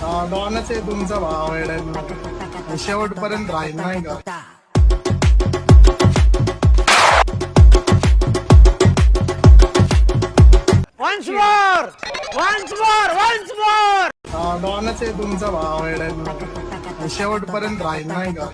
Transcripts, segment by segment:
डॉनच आहे तुमचा भाव येड्यांनो. शेवटपर्यंत राहील नाही का. डॉनच आहे तुमचा भाव येड्यांनो. शेवटपर्यंत राहील नाही का.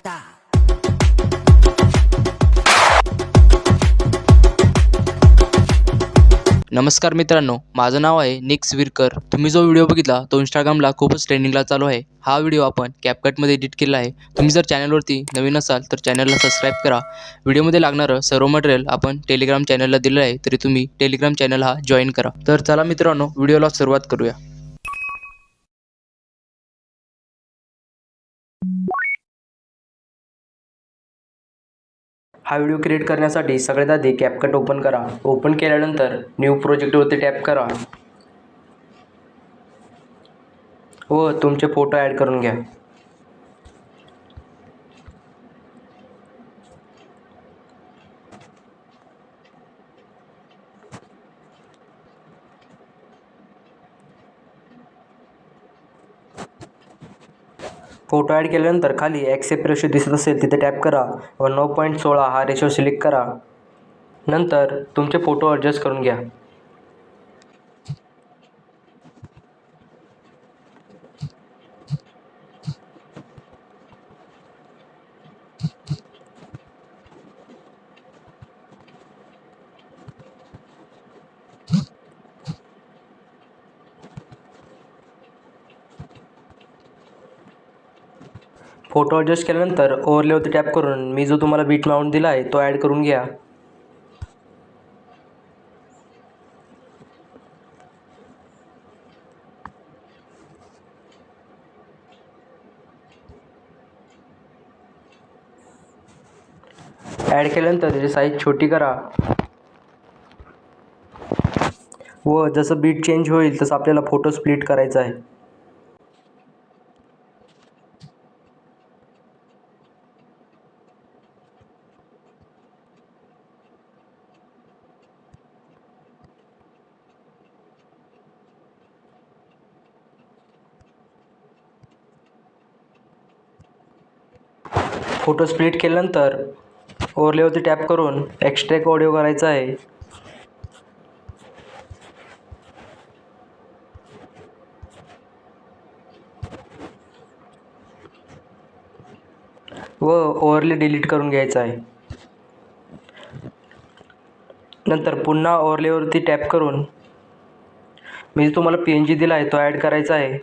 नमस्कार मित्रांनो, माझं नाव आहे निक्स विरकर. तुम्ही जो व्हिडिओ बघितला तो इंस्टाग्रामला खूपच ट्रेंडिंगला चालू आहे. हा व्हिडिओ आपण कॅपकटमध्ये एडिट केला आहे. तुम्ही जर चॅनलवरती नवीन असाल तर चॅनलला सबस्क्राईब करा. व्हिडिओमध्ये लागणारं सर्व मटेरियल आपण टेलिग्राम चॅनलला दिलं आहे, तरी तुम्ही टेलिग्राम चॅनल हा जॉईन करा. तर चला मित्रांनो, व्हिडिओला सुरुवात करूया. हा व्हिडिओ क्रिएट करण्यासाठी सगळ्यात आधी कॅपकट ओपन करा. ओपन केल्यानंतर न्यू प्रोजेक्टवरती टॅप करा व तुमचे फोटो ॲड करून घ्या. फोटो ॲड केल्यानंतर खाली ॲक्सेप्ट रेशो दिसत असेल तिथे टॅप करा व 9.16 हा रेशो सिलेक्ट करा. नंतर तुमचे फोटो ॲडजस्ट करून घ्या. फोटो ॲडजस्ट केल्यानंतर ओव्हरलेवरती टॅप करून मी जो तुम्हाला बीट माउंट दिला आहे तो ॲड करून घ्या. ॲड केल्यानंतर त्याची साईज छोटी करा व जसं बीट चेंज होईल तसं आपल्याला फोटो स्प्लिट करायचा आहे. फोटो स्प्लिट केल्यानंतर ओव्हरलेवरती टॅप करून एक्स्ट्रॅक्ट ऑडिओ करायचा आहे. व ओव्हरले डिलीट करून घ्यायचा आहे. नंतर पुन्हा ओव्हरलेवरती टॅप करून मी तुम्हाला PNG दिला आहे तो ॲड करायचा आहे.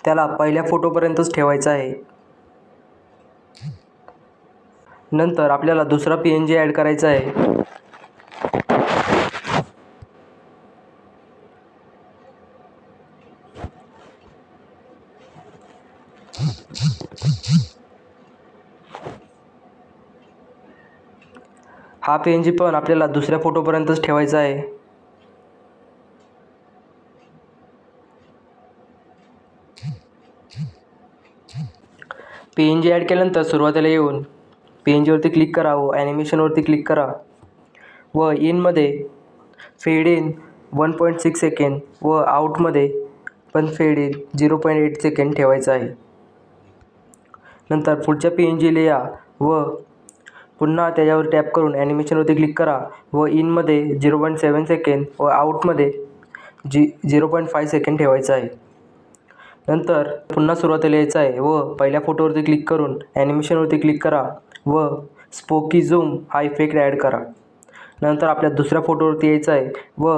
त्याला पहिल्या फोटोपर्यंतच ठेवायचा आहे. नंतर आपल्याला दुसरा PNG ॲड करायचा आहे. हा PNG पण आपल्याला दुसऱ्या फोटोपर्यंतच ठेवायचा आहे. PNG ॲड केल्यानंतर सुरुवातीला येऊन PNGवरती क्लिक करा व ॲनिमेशनवरती क्लिक करा व इनमध्ये फेड इन 1.6 सेकंड व आउटमध्ये पण फेड इन 0.8 सेकंड ठेवायचं आहे. नंतर पुढच्या PNGला या व पुन्हा त्याच्यावर टॅप करून ॲनिमेशनवरती क्लिक करा व इनमध्ये 0.7 सेकंड व आउटमध्ये 0.5 सेकंड ठेवायचं आहे. नंतर पुन्हा सुरुवातीला यायचं आहे व पहिल्या फोटोवरती क्लिक करून ॲनिमेशनवरती क्लिक करा व स्पोकी झूम हा इफेक्ट ॲड करा. नंतर आपल्या दुसऱ्या फोटोवरती यायचं आहे व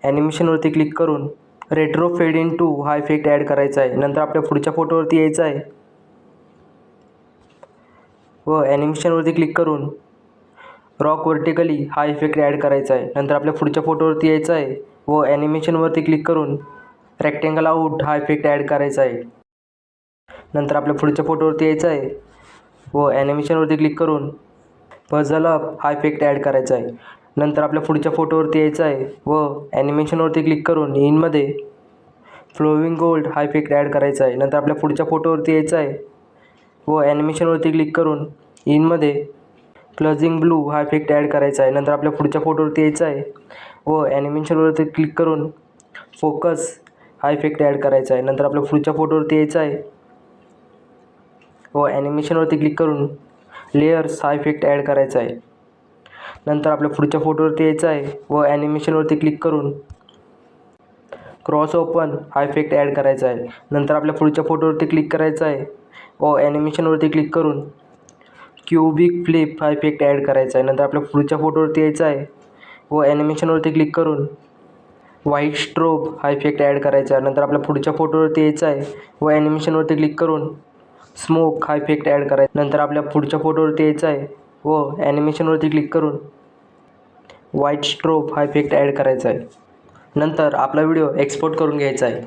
ॲनिमेशनवरती क्लिक करून रेट्रो फेड इन 2 हा इफेक्ट ॲड करायचा आहे. नंतर आपल्या पुढच्या फोटोवरती यायचं आहे व ॲनिमेशनवरती क्लिक करून रॉक व्हर्टिकली हा इफेक्ट ॲड करायचा आहे. नंतर आपल्या पुढच्या फोटोवरती यायचं आहे व ॲनिमेशनवरती क्लिक करून रेक्टेंगल आउट हा इफेक्ट ॲड करायचा आहे. नंतर आपल्या पुढच्या फोटोवरती यायचं आहे व ॲनिमेशनवरती क्लिक करून पझल अप हा इफेक्ट ॲड करायचा आहे. नंतर आपल्या पुढच्या फोटोवरती यायचं आहे व ॲनिमेशनवरती क्लिक करून इनमध्ये फ्लोविंग गोल्ड हा इफेक्ट ॲड करायचा आहे. नंतर आपल्या पुढच्या फोटोवरती यायचं आहे व ॲनिमेशनवरती क्लिक करून इनमध्ये प्लजिंग ब्लू हा इफेक्ट ॲड करायचा आहे. नंतर आपल्या पुढच्या फोटोवरती यायचं आहे व ॲनिमेशनवरती क्लिक करून फोकस हा इफेक्ट ॲड करायचा आहे. नंतर आपल्या पुढच्या फोटोवरती यायचं आहे व ॲनिमेशनवरती क्लिक करून लेयर्स हा इफेक्ट ॲड करायचा आहे. नंतर आपल्या पुढच्या फोटोवरती यायचं आहे व ॲनिमेशनवरती क्लिक करून क्रॉस ओपन हा इफेक्ट ॲड करायचा आहे. नंतर आपल्या पुढच्या फोटोवरती क्लिक करायचं आहे व ॲनिमेशनवरती क्लिक करून क्यूबिक फ्लिप हा इफेक्ट ॲड करायचा आहे. नंतर आपल्या पुढच्या फोटोवरती यायचं आहे व ॲनिमेशनवरती क्लिक करून व्हाईट स्ट्रोब हा इफेक्ट ॲड करायचा आहे. नंतर आपल्या पुढच्या फोटोवरती यायचं आहे व ॲनिमेशनवरती क्लिक करून स्मोक हा इफेक्ट ॲड करायचा. नंतर आपल्या पुढच्या फोटोवरती यायचं आहे व ॲनिमेशनवरती क्लिक करून व्हाईट स्ट्रोब हा इफेक्ट ॲड करायचा आहे. नंतर आपला व्हिडिओ एक्सपोर्ट करून घ्यायचा आहे.